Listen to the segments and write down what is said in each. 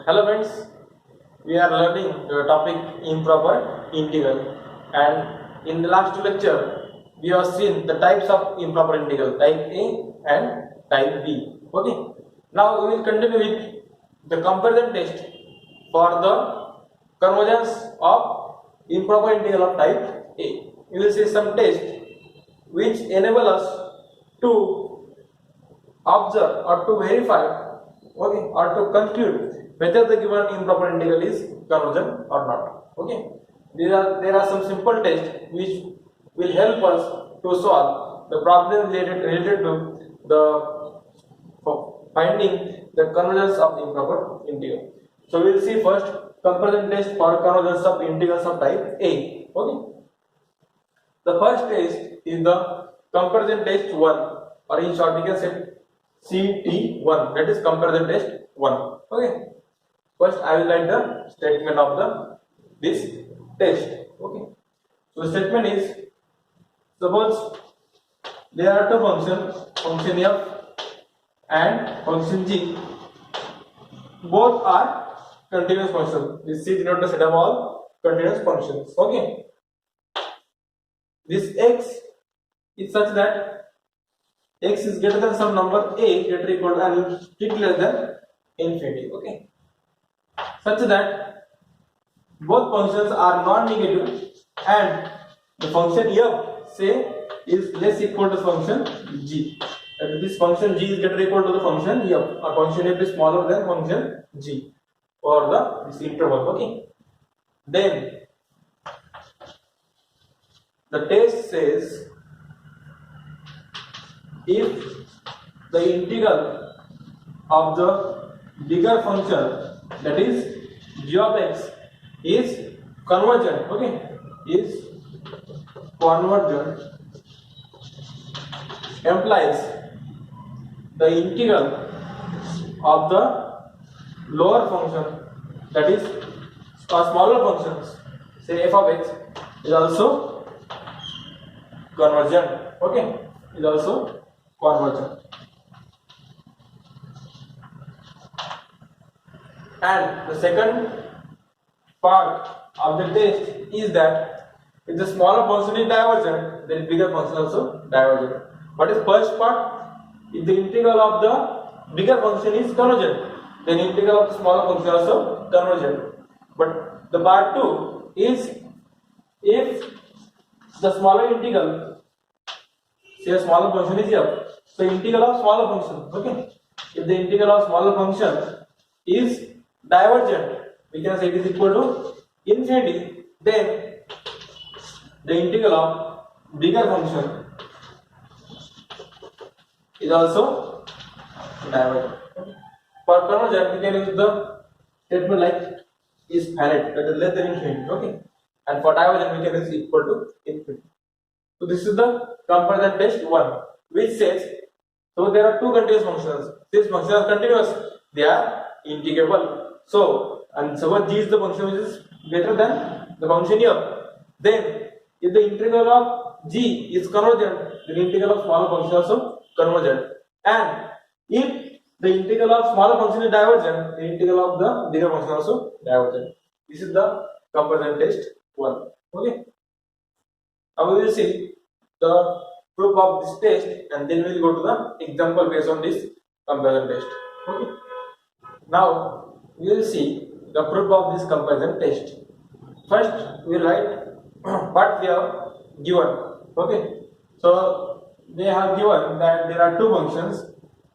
Hello friends, we are learning the topic improper integral, and in the last lecture we have seen the types of improper integral, type A and type B. Okay, now we will continue with the comparison test for the convergence of improper integral of type A. We will see some tests which enable us to observe or to verify, okay, or to conclude whether the given improper integral is convergent or not. Okay, there are some simple tests which will help us to solve the problem related to the finding the convergence of improper integral. So we will see first comparison test for convergence of integrals of type A. Okay, the first test is the comparison test 1, or in short we can say CT1, that is comparison test 1. Okay, first I will write the statement of this test. Okay, so the statement is, suppose there are two functions, function f and function g, both are continuous functions. This is denoted the set of all continuous functions. Okay, this x is such that x is greater than some number a greater or equal to and strictly less than infinity. Okay, such that both functions are non-negative and the function f say is less equal to function g. And this function g is greater or equal to the function f, or function f is smaller than function g for this interval. Okay, then the test says if the integral of the bigger function, that is g of x, is convergent, okay, is convergent, implies the integral of the lower function, that is smaller functions, say f of x, is also convergent. Okay, is also convergent. And the second part of the test is that if the smaller function is divergent, then bigger function also divergent. What is first part? If the integral of the bigger function is convergent, then integral of the smaller function also convergent. But the part 2 is if the smaller integral, say a smaller function is f, so integral of smaller function, okay, if the integral of smaller function is divergent, we can say it is equal to infinity, then the integral of bigger function is also divergent. For convergent, we can use the statement like is finite, that is less than infinity. Okay, and for divergent, we can use equal to infinity. So this is the comparison test 1, which says, so there are two continuous functions. These functions are continuous, they are integrable. So, and suppose g is the function which is greater than the function f, then if the integral of g is convergent, the integral of smaller function also convergent. And if the integral of smaller function is divergent, the integral of the bigger function also divergent. This is the comparison test 1. Okay. Now we will see the proof of this test, and then we will go to the example based on this comparison test. Okay. Now we will see the proof of this comparison test. First we will write what we have given. Okay. So they have given that there are two functions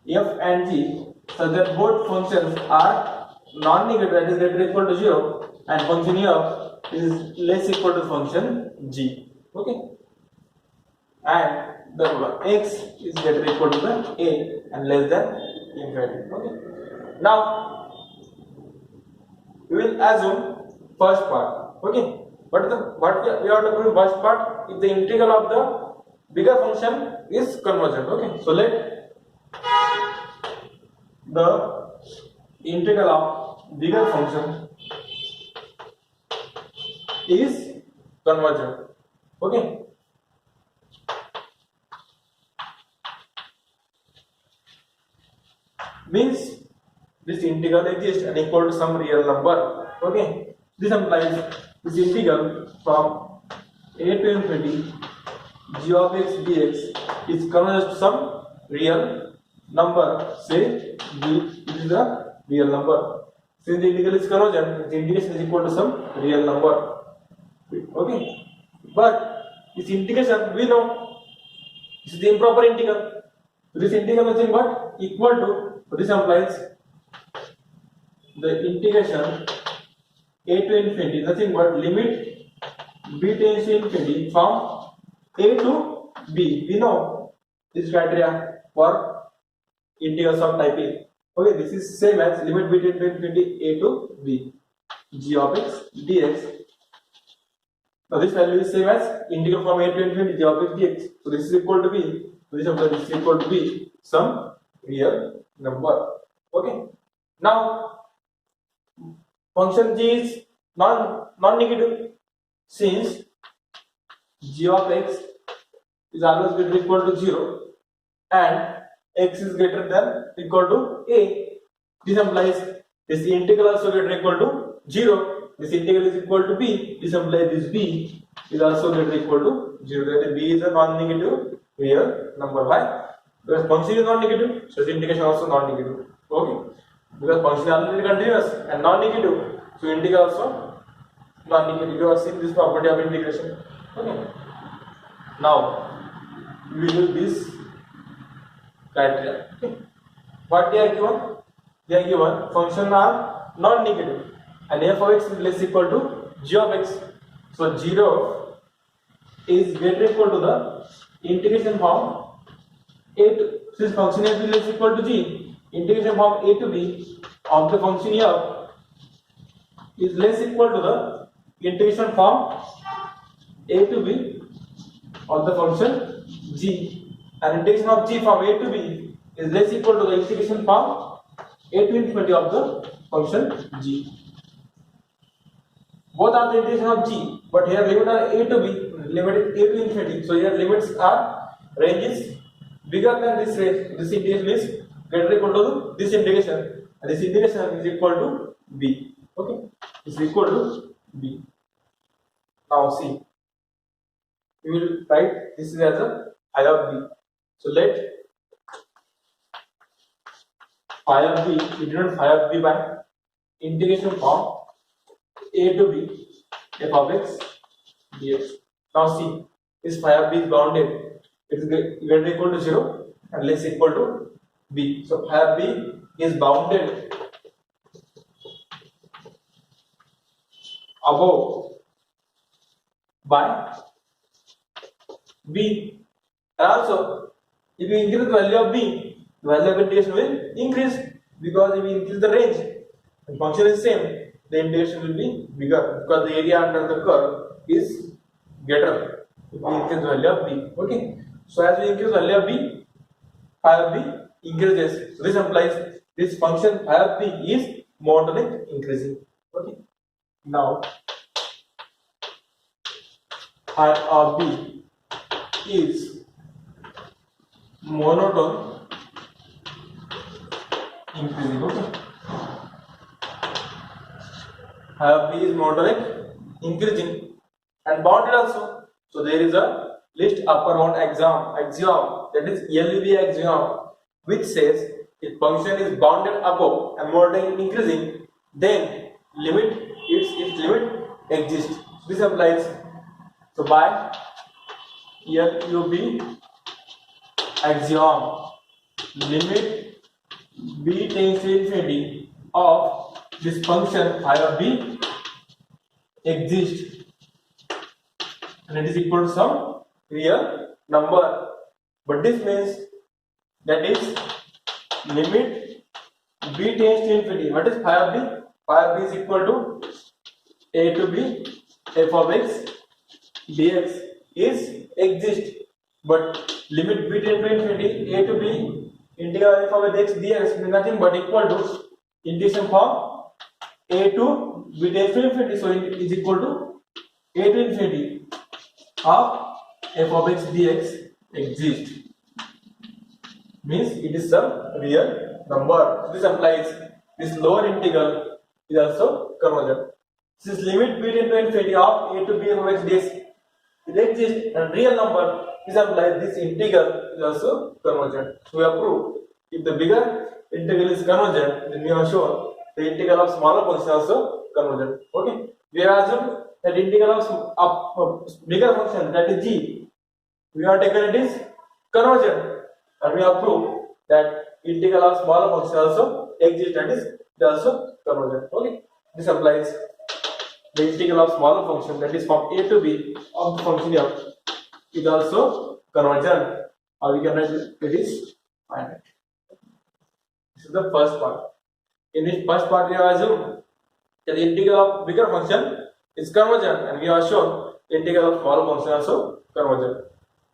f and g, so that both functions are non-negative, that is greater or equal to 0, and function f is less equal to function g. Okay, and the x is greater or equal to the a and less than infinity. Okay, now we will assume first part. Okay, what we have to prove first part, if the integral of the bigger function is convergent. Okay, so let the integral of bigger function is convergent. Okay, means this integral exists and equal to some real number. Okay, this implies this integral from a to infinity g of x dx is converged to some real number. Say g is a real number. Since the integral is convergent, the integration is equal to some real number. Okay, but this integration we know this is the improper integral. So this integral nothing but equal to. So this implies the integration a to infinity nothing but limit b tends to infinity from a to b. We know this criteria for integrals of type a. Okay, this is same as limit b tends to infinity a to b g of x dx. Now this value is same as integral from a to infinity g of x dx. So this is equal to b. So this is equal to b some real number. Okay. Now function g is non-negative since g of x is always greater than equal to 0 and x is greater than equal to a. This implies this integral also greater than equal to 0. This integral is equal to b. This implies this b is also greater than equal to 0. That is b is a non-negative real number. Why? Because function is non-negative, so the integration also non-negative. Okay. Because function is already continuous and non-negative, so integral also non-negative. You have seen this property of integration. Okay. Now we will use this criteria. Okay. What they are given? They are given function are non-negative and f of x is less equal to g of x. So 0 is greater equal to the integration from a to, since function f is less equal to g, integration from a to b of the function f is less equal to the integration from a to b of the function g, and integration of g from a to b is less equal to the integration from a to infinity of the function g. Both are the integration of g, but here limit are a to b, limit is a to infinity. So here limits are range is bigger than this range. This integration is greater equal to this integration, and this integration is equal to b. Okay, is equal to b. Now see, we will write this is as a phi of b. So let phi of b, we denote phi of b by integration from a to b f of x dx. Now see, this phi of b is bounded. It is greater equal to 0 and less equal to b. So phi of b is bounded above by b. And also, if you increase the value of b, the value of integration will increase, because if you increase the range, the function is same, the integration will be bigger because the area under the curve is greater if we increase the value of b. Okay. So as we increase the value of b, phi of b increases. So this implies this function phi of b is monotonic increasing. Okay. Now phi of b is monotone increasing. Okay. Phi of b is monotonic increasing and bounded also. So there is a list upper bound axiom, that is LV axiom, which says if function is bounded above and monotonic increasing, then its limit exists. This applies. So by LUB axiom, limit b tends to infinity of this function phi of b exists, and it is equal to some real number. But this means that is limit b tends to infinity. What is phi of b? Phi of b is equal to a to b f of x dx is exist, but limit b tends to infinity a to b integral f of x dx is nothing but equal to integration from a to b tends to infinity. So it is equal to a to infinity of f of x dx exists, means it is some real number. This implies this lower integral is also convergent. Since limit between to infinity of a to b of x dx it exists and real number is implied this integral is also convergent. So we have proved if the bigger integral is convergent, then we have shown the integral of smaller function is also convergent. Okay, we have assumed that integral of bigger function, that is g, we have taken it is convergent, and we have proved that integral of smaller function also exists, that is they are also convergent. Okay, this applies the integral of smaller function, that is from a to b of the function f is also convergent, or we can write it is finite. This is the first part. In this first part we have assumed that the integral of bigger function is convergent, and we have shown the integral of smaller function also convergent.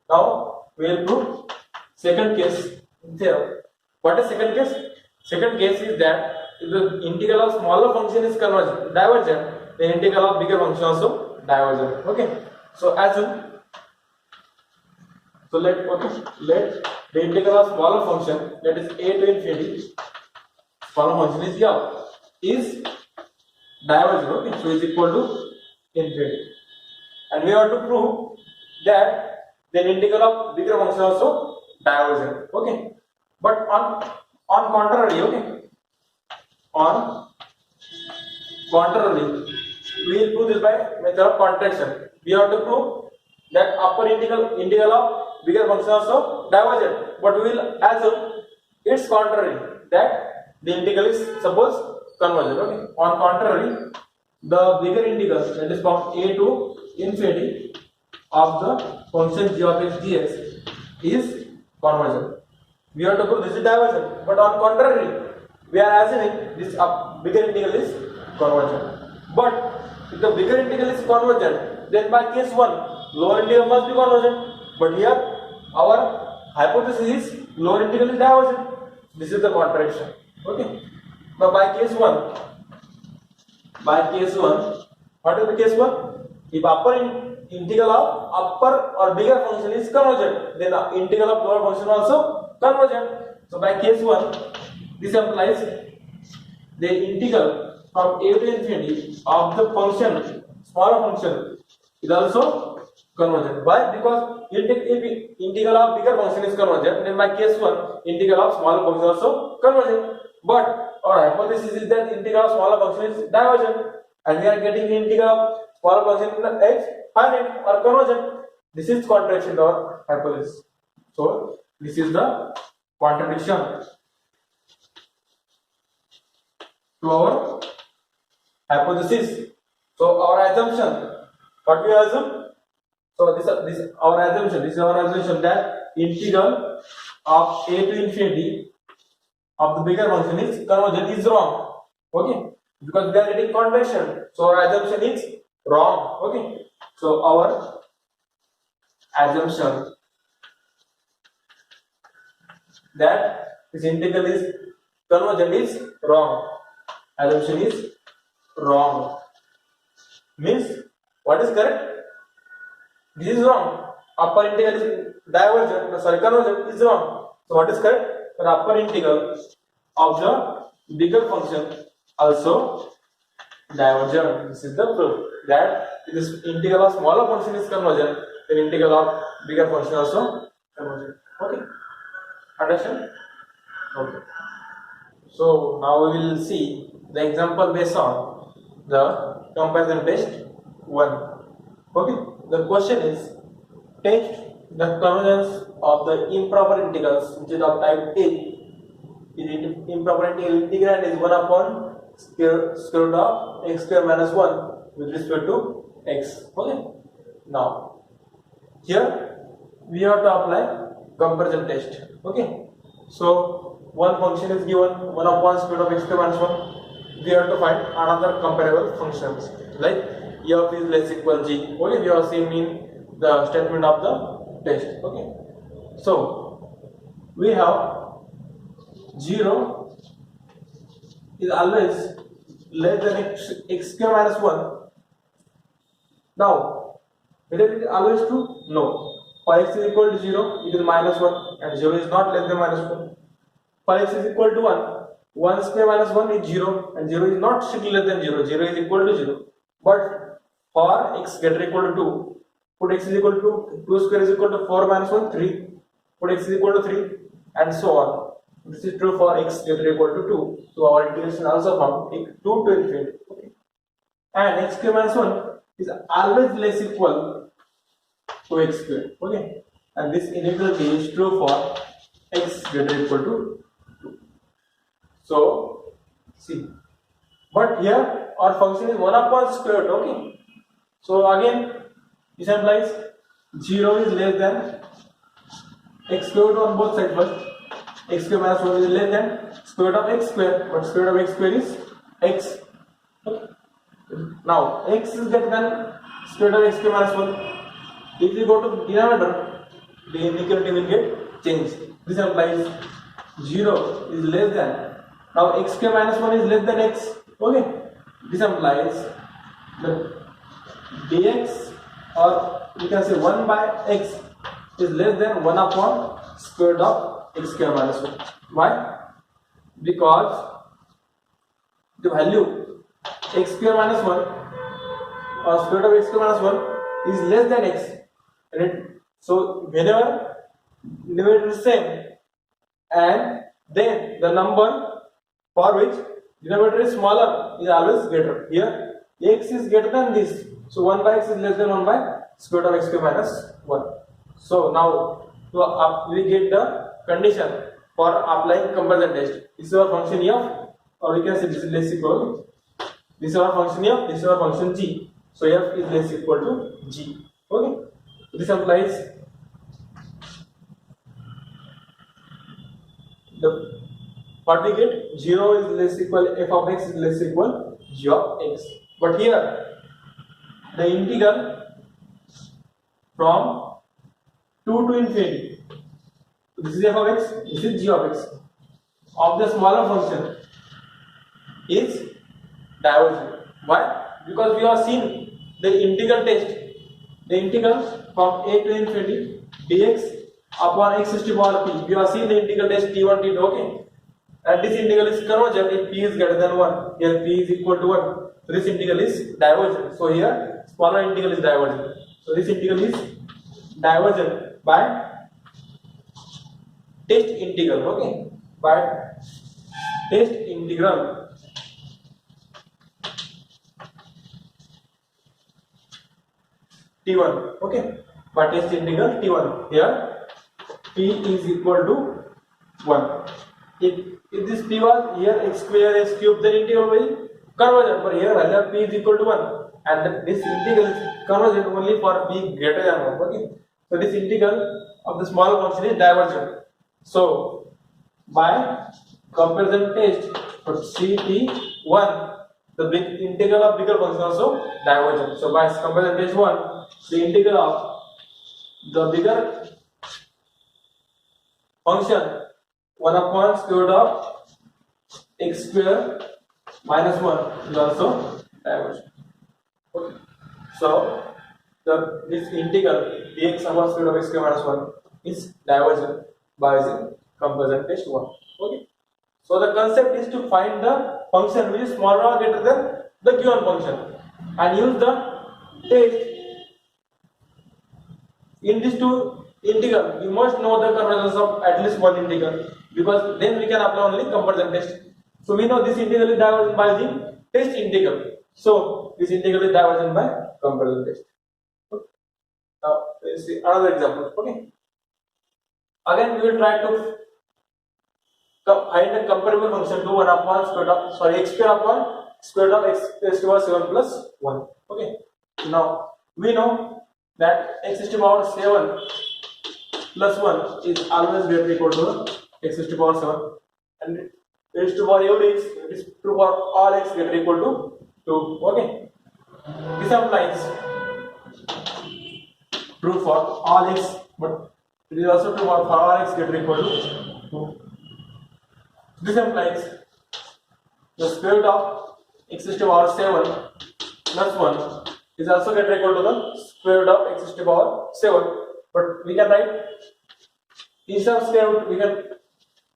Now we will prove second case there. What is second case? Second case is that if the integral of smaller function is divergent, the integral of bigger function also divergent. Okay, so assume, so let the integral of smaller function, that is a to infinity, smaller function is is divergent. Okay, so is equal to infinity, and we have to prove that the integral of bigger function also divergent. Okay, but on contrary, okay, on contrary, we will prove this by method of contraction. We have to prove that upper integral of bigger function also divergent, but we will assume its contrary, that the integral is suppose convergent. Okay, on contrary, the bigger integral, that is from a to infinity of the function g of x dx is convergent. We have to prove this is divergent, but on contrary, we are assuming this bigger integral is convergent. But if the bigger integral is convergent, then by case 1 lower integral must be convergent, but here our hypothesis is lower integral is divergent. This is the contradiction. Okay, now by case 1, what is the case 1? If upper integral of upper or bigger function is convergent, then the integral of lower function also convergent. So by case 1, this implies the integral from a to infinity of the function, smaller function, is also convergent. Why? Because if integral of bigger function is convergent, then by case 1 integral of smaller function also convergent. But our hypothesis is that integral of smaller function is divergent, and we are getting the integral of smaller function in the x finite or convergent. This is contradiction to our hypothesis. So this is the contradiction to our hypothesis. So our assumption, what we assume? So this is our assumption that integral of a to infinity of the bigger function is convergent is wrong. Okay, because we are getting contradiction, so our assumption is wrong. Okay, so our assumption that this integral is convergent is wrong. Assumption is wrong. Means what is correct? This is wrong. Upper integral is divergent, convergent is wrong. So what is correct? The upper integral of the bigger function also divergent. This is the proof that if this integral of smaller function is convergent, then integral of bigger function also convergent. Okay, understand? Okay. So now we will see the example based on the comparison test 1. Okay, the question is test the convergence of the improper integrals which is of type A. Is improper integrand is 1 upon square root of x square minus 1 with respect to x. Okay, now here we have to apply comparison test. Okay, so one function is given 1 upon square root of x square minus 1. We have to find another comparable functions like f is less equal g. Okay, we have seen in the statement of the test. Okay, so we have 0 is always less than x square minus 1. Now whether it is always true? No. For x is equal to 0, it is minus 1, and 0 is not less than minus 1. For x is equal to 1, 1 square minus 1 is 0, and 0 is not strictly less than 0. 0 is equal to 0. But for x greater equal to 2, put x is equal to 2 square is equal to 4 minus 1, 3. Put x is equal to 3, and so on. This is true for x greater equal to 2. So our integration also from 2 to infinity. Okay. And x square minus 1 is always less equal to x square. Okay. And this inequality is true for x greater equal to 2. So see, but here our function is 1 upon square root. Okay. So again, this implies 0 is less than x square root on both sides first. X square minus 1 is less than square root of x square, but square root of x square is x. Okay. Now x is greater than square root of x square minus 1. If we go to denominator, the inequality will get changed. This implies 0 is less than. Now x square minus 1 is less than x. Okay. This implies that dx, or we can say 1 by x, is less than 1 upon square root of x square minus 1. Why? Because the value x square minus 1 or square root of x square minus 1 is less than x. Right? So whenever numerator is same, and then the number for which denominator is smaller is always greater. Here x is greater than this, so 1 by x is less than 1 by square root of x square minus 1. So now we get the condition for applying comparison test. This is our function f, or we can say this is less equal. This is our function f, this is our function g. So f is less equal to g. Okay. This implies the what we get, 0 is less equal, f of x is less equal g of x. But here the integral from 2 to infinity, this is f of x, this is g of x, of the smaller function is divergent. Why? Because we have seen the integral test. The integral from a to infinity dx upon x to the power p. We have seen the integral test t1, t2. Okay. And this integral is convergent if p is greater than 1. Here p is equal to 1. So this integral is divergent. So here smaller integral is divergent. So this integral is divergent by test integral. Okay. By test integral t1. Okay. By test integral t1. Here p is equal to 1. If this p was here x square x cube, then integral will convergent. But here p is equal to 1, and this integral is convergent only for p greater than 1. Okay. So this integral of the smaller function is divergent. So by comparison test for ct1, the big integral of bigger function also divergent. So by comparison test 1, the integral of the bigger function 1 upon square root of x square minus 1 is also divergent. Okay. So this integral dx upon square root of x square minus 1 is divergent by using comparison test 1. Okay. So the concept is to find the function which is smaller or greater than the given function, and use the test in these two integral. We must know the convergence of at least one integral, because then we can apply only comparison test. So we know this integral is divergent by the test integral. So this integral is divergent by comparison test. Okay. Now let's see another example. Okay. Again we will try to find a comparable function to 1 upon square root of x square upon square root of x raised to the power 7 plus 1. Okay. Now we know that x raised to the power 7 plus 1 is always greater equal to x raised to the power 7, and raised to the power every x, it is true for all x greater equal to 2. Okay. This applies true for all x, but it is also true for all x greater equal to 2. This implies the square root of x raised to the power 7 plus 1 is also greater equal to the square root of x raised to the power 7. But we can write instead of square root, we can,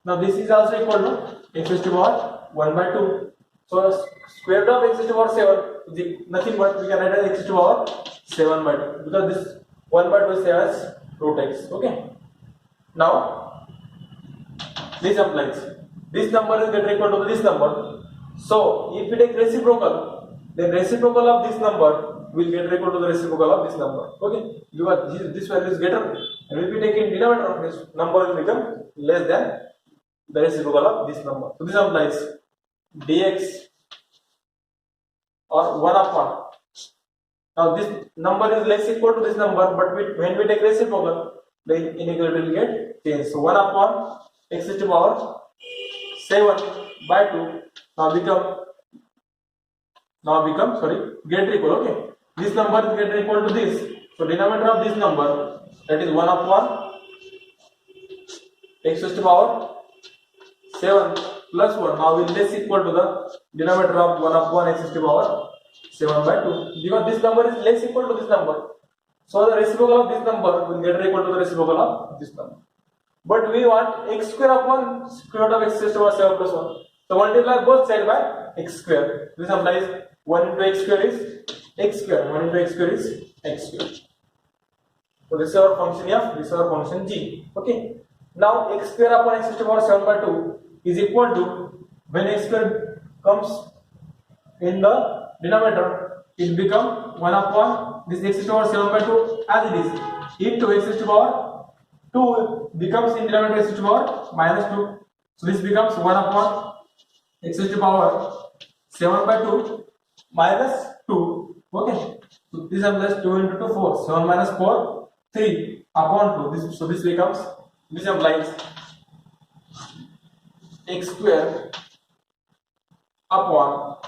now this is also equal to x raised to the power 1 by 2. So square root of x to the power 7 is nothing but we can write as x to the power 7 by 2, because this 1 by 2 is same as root x. Okay. Now this applies. This number is get equal to this number. So if we take reciprocal, then reciprocal of this number will get equal to the reciprocal of this number. Okay, because this value is greater, and if we take in denominator, this number will become less than the reciprocal of this number. So this implies dx or 1 upon. Now this number is less equal to this number, but when we take reciprocal, the inequality will get changed. So 1 upon x to the power 7 by 2 now become get equal. Okay, this number is get equal to this. So denominator of this number, that is 1 upon x to the power 7 plus 1, now will less equal to the denominator of 1 upon x to the power 7 by 2, because this number is less equal to this number. So the reciprocal of this number will get equal to the reciprocal of this number. But we want x square upon square root of x to the power 7 plus 1. So multiply both sides by x square. This implies 1 into x square is x square. 1 into x square is x square. So this is our function f. This is our function g. Okay. Now x square upon x to the power 7 by 2 is equal to, when x square comes in the denominator, it become 1 upon this x to the power 7 by 2 as it is, into x to the power 2 becomes in denominator x to the power minus 2. So this becomes 1 upon x to the power 7 by 2 minus 2. Okay. So this implies 2 into 2 4. 7 minus 4 3 upon 2. So this becomes, this implies x square upon,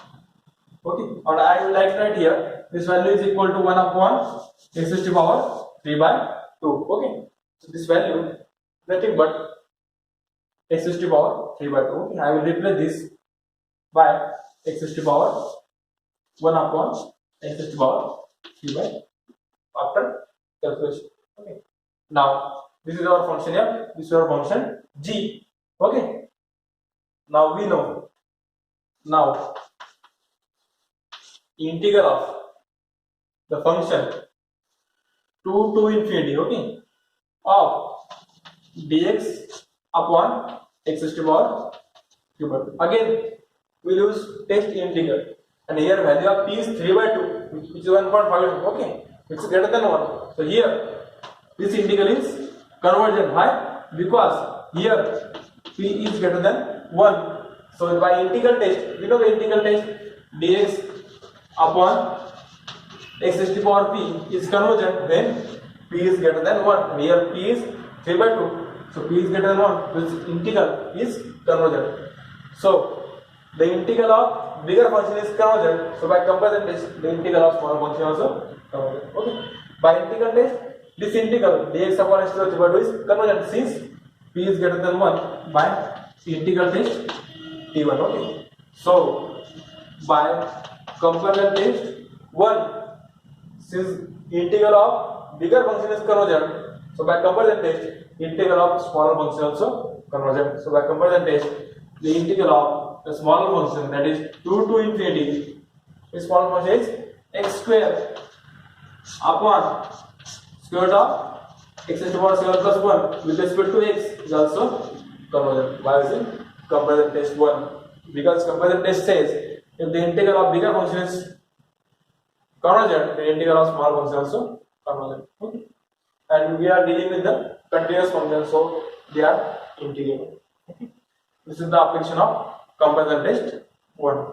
okay, or I will like right here, this value is equal to 1 upon x to the power 3 by 2. Okay. So this value nothing but x to the power 3 by 2. Okay. I will replace this by x to the power 1 upon x to the power 3 by 2 after calculation. Okay. Now this is our function f, this is our function g. Okay. Now we know, now integral of the function 2 to infinity, okay, of dx upon x to the power 3 by 2. Again we will use test integral, and here value of p is 3 by 2, which is 1.5, okay, which is greater than 1. So here this integral is convergent. Why? Because here p is greater than 1. So by integral test, we know the integral test, dx upon x to the power p is convergent when p is greater than 1, and here p is 3 by 2. So p is greater than 1, which integral is convergent. So the integral of bigger function is convergent. So by comparison test, the integral of small function also convergent. Okay. By integral test, this integral dx upon x to the power 2 is convergent since p is greater than 1 by integral test t1. Okay. So by comparison test 1, since integral of bigger function is convergent, so by comparison test integral of smaller function also convergent. So by comparison test, the integral of the smaller function, that is 2 to infinity, the smaller function is x square upon square root of x to the power 7 plus 1 with respect to x is also convergent. Why is it comparison test 1? Because comparison test says if the integral of bigger function is convergent, the integral of small function also convergent. Okay. And we are dealing with the continuous function, so they are integrable. Okay. This is the application of comparison test 1.